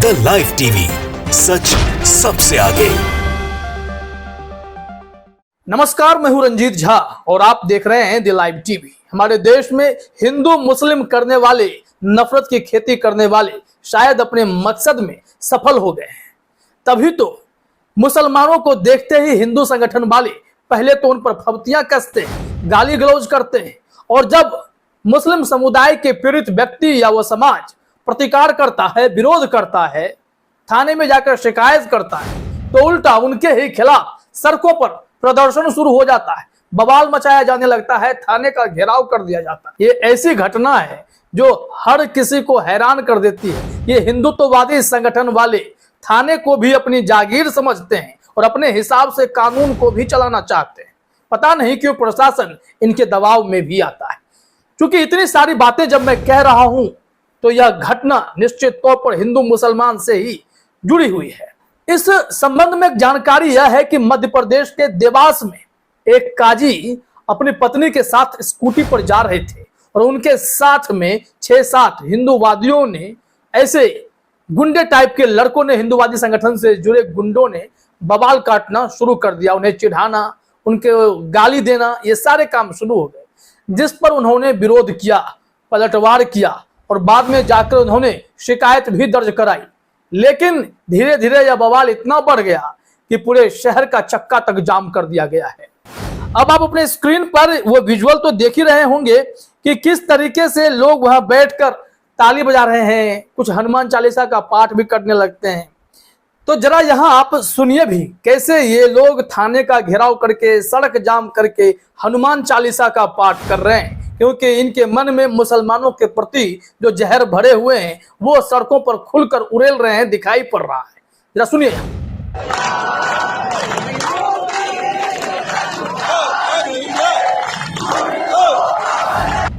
The live TV, सच सबसे आगे। नमस्कार, मैं हूं रंजीत झा और आप देख रहे हैं द लाइव टीवी। हमारे देश में हिंदू मुस्लिम करने वाले, नफरत की खेती करने वाले शायद अपने मकसद में सफल हो गए हैं। तभी तो मुसलमानों को देखते ही हिंदू संगठन वाले पहले तो उन पर फब्तियां कसते हैं, गाली गलौज करते हैं, और जब मुस्लिम समुदाय के पीड़ित व्यक्ति या वो समाज प्रतिकार करता है, विरोध करता है, थाने में जाकर शिकायत करता है, तो उल्टा उनके ही खिलाफ सड़कों पर प्रदर्शन शुरू हो जाता है, बवाल मचाया जाने लगता है, थाने का घेराव कर दिया जाता है। ये ऐसी घटना है जो हर किसी को हैरान कर देती है। ये हिंदुत्ववादी संगठन वाले थाने को भी अपनी जागीर समझते हैं और अपने हिसाब से कानून को भी चलाना चाहते हैं। पता नहीं क्यों प्रशासन इनके दबाव में भी आता है। क्योंकि इतनी सारी बातें जब मैं कह रहा हूं तो यह घटना निश्चित तौर पर हिंदू मुसलमान से ही जुड़ी हुई है। इस संबंध में एक जानकारी यह है कि मध्य प्रदेश के देवास में एक काजी अपनी पत्नी के साथ स्कूटी पर जा रहे थे और उनके साथ में 6-7 हिंदूवादियों ने, ऐसे गुंडे टाइप के लड़कों ने, हिंदूवादी संगठन से जुड़े गुंडों ने बवाल काटना शुरू कर दिया। उन्हें चिढ़ाना, उनके गाली देना, ये सारे काम शुरू हो गए, जिस पर उन्होंने विरोध किया, पलटवार किया और बाद में जाकर उन्होंने शिकायत भी दर्ज कराई। लेकिन धीरे धीरे यह बवाल इतना बढ़ गया कि पूरे शहर का चक्का तक जाम कर दिया गया है। अब आप अपने स्क्रीन पर वो विजुअल तो देख ही रहे होंगे कि किस तरीके से लोग वहां बैठकर ताली बजा रहे हैं, कुछ हनुमान चालीसा का पाठ भी करने लगते हैं। तो जरा यहाँ आप सुनिए भी कैसे ये लोग थाने का घेराव करके, सड़क जाम करके हनुमान चालीसा का पाठ कर रहे हैं, क्योंकि इनके मन में मुसलमानों के प्रति जो जहर भरे हुए हैं वो सड़कों पर खुलकर उड़ेल रहे हैं, दिखाई पड़ रहा है। जरा सुनिए।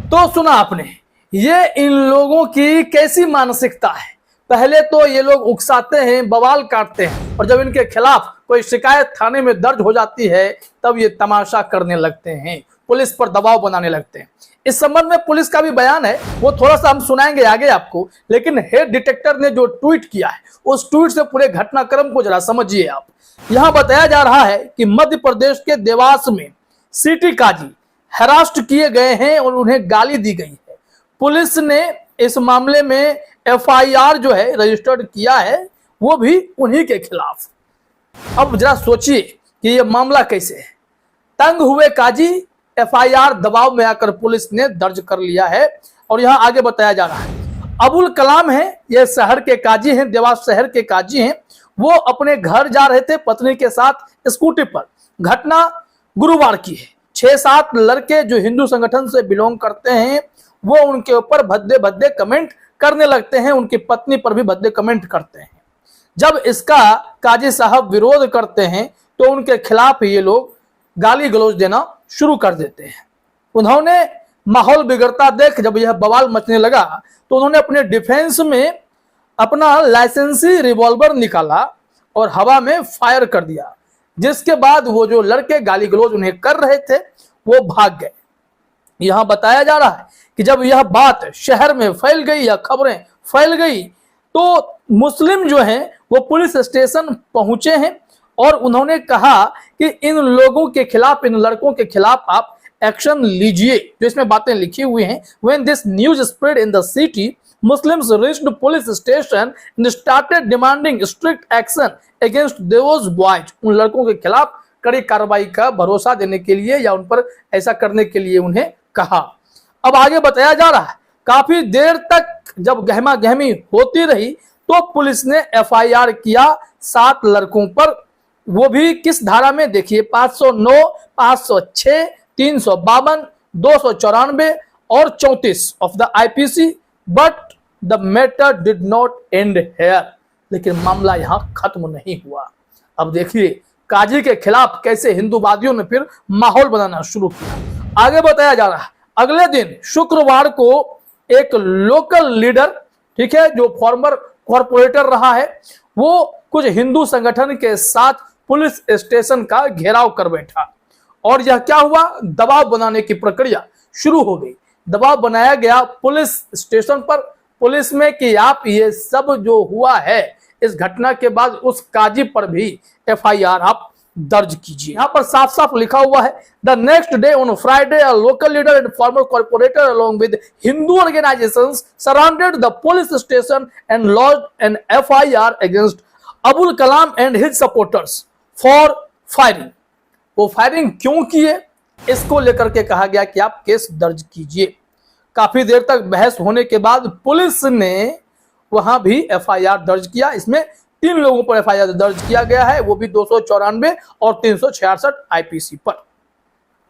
तो सुना आपने, ये इन लोगों की कैसी मानसिकता है। पहले तो ये लोग उकसाते हैं, बवाल काटते हैं, और जब इनके खिलाफ कोई शिकायत थाने में दर्ज हो जाती है तब ये तमाशा करने लगते हैं, पुलिस पर दबाव बनाने लगते हैं। इस संबंध में पुलिस का भी बयान है, वो थोड़ा सा हम सुनाएंगे आगे आपको। लेकिन हेड डिटेक्टर ने जो ट्वीट किया है, उस ट्वीट से पूरे घटनाक्रम को जरा समझिए आप। यहां बताया जा रहा है कि मध्य प्रदेश के देवास में सिटी काजी हरास्ट किए गए हैं और उन्हें गाली दी गई है। पुलिस ने इस मामले में FIR जो है रजिस्टर्ड किया है, वो भी उन्हीं के खिलाफ। अब जरा सोचिए कि यह मामला कैसे है। तंग हुए काजी, FIR दबाव में आकर पुलिस ने दर्ज कर लिया है। और यहां आगे बताया जा रहा है, अबुल कलाम है, ये शहर के काजी हैं, देवास शहर के काजी हैं। वो अपने घर जा रहे थे पत्नी के साथ स्कूटी पर। घटना गुरुवार की है। 6-7 लड़के जो हिंदू संगठन से बिलोंग करते हैं वो उनके ऊपर भद्दे भद्दे कमेंट करने लगते हैं, उनकी पत्नी पर भी भद्दे कमेंट करते हैं। जब इसका काजी साहब विरोध करते हैं तो उनके खिलाफ ये लोग गाली गलौज देना शुरू कर देते हैं। उन्होंने माहौल बिगड़ता देख जब यह बवाल मचने लगा तो उन्होंने अपने डिफेंस में अपना लाइसेंसी रिवॉल्वर निकाला और हवा में फायर कर दिया, जिसके बाद वो जो लड़के गाली गलौज उन्हें कर रहे थे वो भाग गए। यहां बताया जा रहा है कि जब यह बात शहर में फैल गई या खबरें फैल गई तो मुस्लिम जो हैं वो पुलिस स्टेशन पहुंचे हैं और उन्होंने कहा कि इन लोगों के खिलाफ, इन लड़कों के खिलाफ आप एक्शन लीजिए। जो इसमें बातें लिखी हुई हैं, when this news spread in the city, Muslims reached police station and started demanding strict action against those boys. उन लड़कों के खिलाफ कड़ी कार्रवाई का भरोसा देने के लिए या उन पर ऐसा करने के लिए उन्हें कहा। अब आगे बताया जा रहा है, काफी देर तक जब गहमा गहमी होती रही तो पुलिस ने FIR किया 7 लड़कों पर। वो भी किस धारा में, देखिए 509, 506, 352, 294 और 34 of the IPC। But the matter did not end here. लेकिन मामला यहां खत्म नहीं हुआ। अब देखिए काजी के खिलाफ कैसे हिंदूवादियों ने फिर माहौल बनाना शुरू किया। आगे बताया जा रहा है, अगले दिन शुक्रवार को एक लोकल लीडर, ठीक है, जो फॉर्मर कॉर्पोरेटर रहा है, वो कुछ हिंदू संगठन के साथ पुलिस स्टेशन का घेराव कर बैठा। और यह क्या हुआ, दबाव बनाने की प्रक्रिया शुरू हो गई। दबाव बनाया गया पुलिस स्टेशन पर, पुलिस में कि आप ये सब जो हुआ है इस घटना के बाद उस काजी पर भी एफआईआर आप दर्ज कीजिए। यहाँ पर साफ साफ लिखा हुआ है, the next day on Friday a local leader and farmer corporator along with Hindu organizations surrounded the police station and lodged an FIR against Abul Kalam and his supporters for firing. वो फायरिंग क्यों किए इसको लेकर के कहा गया कि आप केस दर्ज कीजिए। काफी देर तक बहस होने के बाद पुलिस ने वहां भी एफआईआर दर्ज किया। इसमें 3 लोगों पर एफआईआर दर्ज किया गया है, वो भी 294 और 366 आईपीसी पर।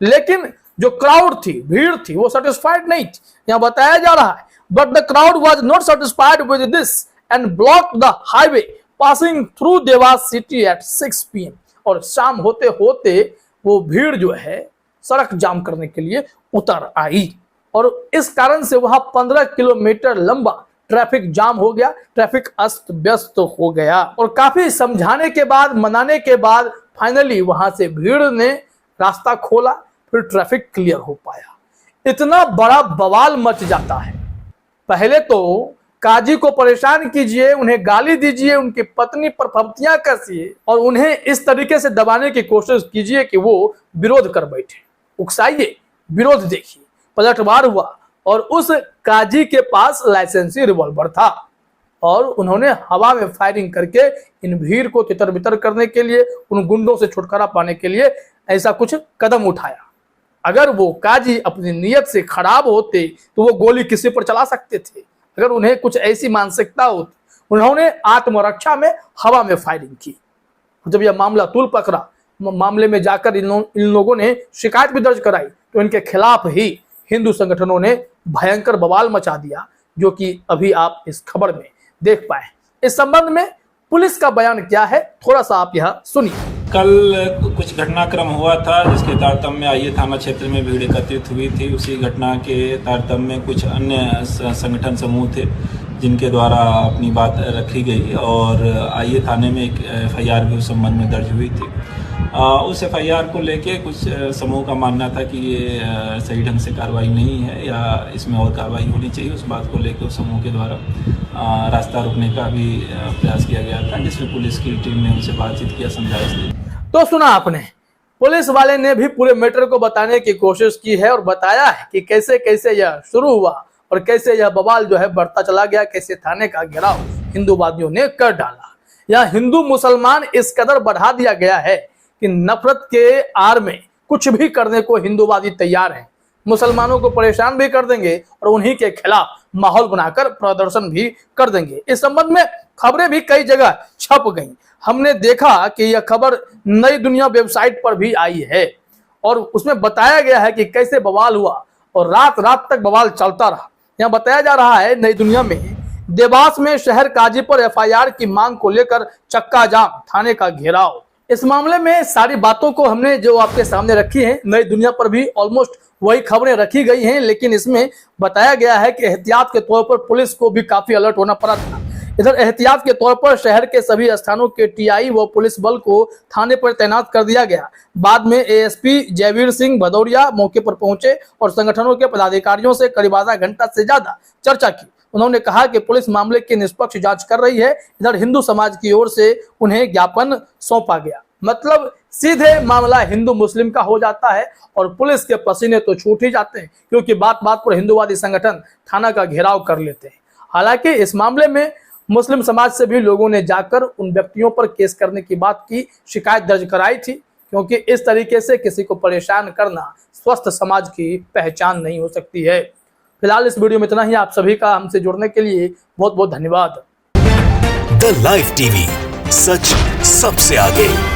लेकिन जो क्राउड थी, भीड़ थी, वो सेटिस्फाइड नहीं थी। यहां बताया जा रहा है, but the crowd was not satisfied with this and block the highway passing through Dewas city at 6 PM। और शाम होते होते वो भीड़ जो है सड़क जाम करने के लिए उतर आई और इस कारण से वहां 15 किलोमीटर लंबा ट्रैफिक जाम हो गया, ट्रैफिक अस्त व्यस्त हो गया। और काफी समझाने के बाद, मनाने के बाद फाइनली वहां से भीड़ ने रास्ता खोला, फिर ट्रैफिक क्लियर हो पाया। इतना बड़ा बवाल मच जाता है। पहले तो काजी को परेशान कीजिए, उन्हें गाली दीजिए, उनकी पत्नी पर फप्तियां कसिए और उन्हें इस तरीके से दबाने की कोशिश कीजिए कि वो विरोध कर बैठे। उकसाइए, विरोध देखिए। पलटवार हुआ और उस काजी के पास लाइसेंसी रिवॉल्वर था और उन्होंने हवा में फायरिंग करके इन भीड़ को तितर बितर करने के लिए, उन गुंडों से छुटकारा पाने के लिए ऐसा कुछ कदम उठाया। अगर वो काजी अपनी नीयत से खराब होते तो वो गोली किसी पर चला सकते थे। अगर उन्हें कुछ ऐसी मानसिकता होती, उन्होंने आत्मरक्षा में हवा में फायरिंग की। जब यह मामला तूल पकड़ा, मामले में जाकर इन लोगों ने शिकायत भी दर्ज कराई तो इनके खिलाफ ही हिंदू संगठनों ने भयंकर बवाल मचा दिया, जो कि अभी आप इस खबर में देख पाए। इस संबंध में पुलिस का बयान क्या है, थोड़ा सा आप यह सुनिए। कल कुछ घटनाक्रम हुआ था जिसके तारतम्य में आइए थाना क्षेत्र में भीड़ एकत्रित हुई थी। उसी घटना के तारतम्य में कुछ अन्य संगठन समूह थे जिनके द्वारा अपनी बात रखी गई और आइए थाने में एक एफआईआर भी उस संबंध में दर्ज हुई थी। उस एफआईआर को लेके कुछ समूह का मानना था कि ये सही ढंग से कार्रवाई नहीं है या इसमें और कार्रवाई होनी चाहिए। उस बात को लेकर उस समूह के द्वारा रास्ता रोकने का भी प्रयास किया गया था, जिसमें पुलिस की टीम ने उनसे बातचीत किया, समझाइश दी। तो सुना आपने, पुलिस वाले ने भी पूरे मैटर को बताने की कोशिश की है और बताया है कि कैसे कैसे यह शुरू हुआ और कैसे यह बवाल जो है बढ़ता चला गया, कैसे थाने का घेराव हिंदूवादियों ने कर डाला। यह हिंदू मुसलमान इस कदर बढ़ा दिया गया है कि नफरत के आड़ में कुछ भी करने को हिंदूवादी तैयार हैं। मुसलमानों को परेशान भी कर देंगे और उन्हीं के खिलाफ माहौल बनाकर प्रदर्शन भी कर देंगे। इस संबंध में खबरें भी कई जगह छप गई। हमने देखा कि यह खबर नई दुनिया वेबसाइट पर भी आई है और उसमें बताया गया है कि कैसे बवाल हुआ और रात रात तक बवाल चलता रहा। यहाँ बताया जा रहा है नई दुनिया में, देवास में शहर काजी पर एफआईआर की मांग को लेकर चक्का जाम, थाने का घेराव। इस मामले में सारी बातों को हमने जो आपके सामने रखी है, नई दुनिया पर भी ऑलमोस्ट वही खबरें रखी गई हैं, लेकिन इसमें बताया गया है कि एहतियात के तौर पर पुलिस को भी काफी अलर्ट होना पड़ा था। इधर एहतियात के तौर पर शहर के सभी स्थानों के टीआई व पुलिस बल को थाने पर तैनात कर दिया गया। बाद में एएसपी जयवीर सिंह भदौरिया मौके पर पहुंचे और संगठनों के पदाधिकारियों से करीब आधा घंटा से ज्यादा चर्चा की। उन्होंने कहा कि पुलिस मामले की निष्पक्ष जांच कर रही है। इधर हिंदू समाज की ओर से उन्हें ज्ञापन सौंपा गया। मतलब सीधे मामला हिंदू मुस्लिम का हो जाता है और पुलिस के पसीने तो छूट ही जाते हैं, क्योंकि बात बात पर हिंदूवादी संगठन थाना का घेराव कर लेते हैं। हालांकि इस मामले में मुस्लिम समाज से भी लोगों ने जाकर उन व्यक्तियों पर केस करने की बात की, शिकायत दर्ज कराई थी, क्योंकि इस तरीके से किसी को परेशान करना स्वस्थ समाज की पहचान नहीं हो सकती है। फिलहाल इस वीडियो में इतना ही। आप सभी का हमसे जुड़ने के लिए बहुत बहुत धन्यवाद। द लाइव टीवी, सच सबसे आगे।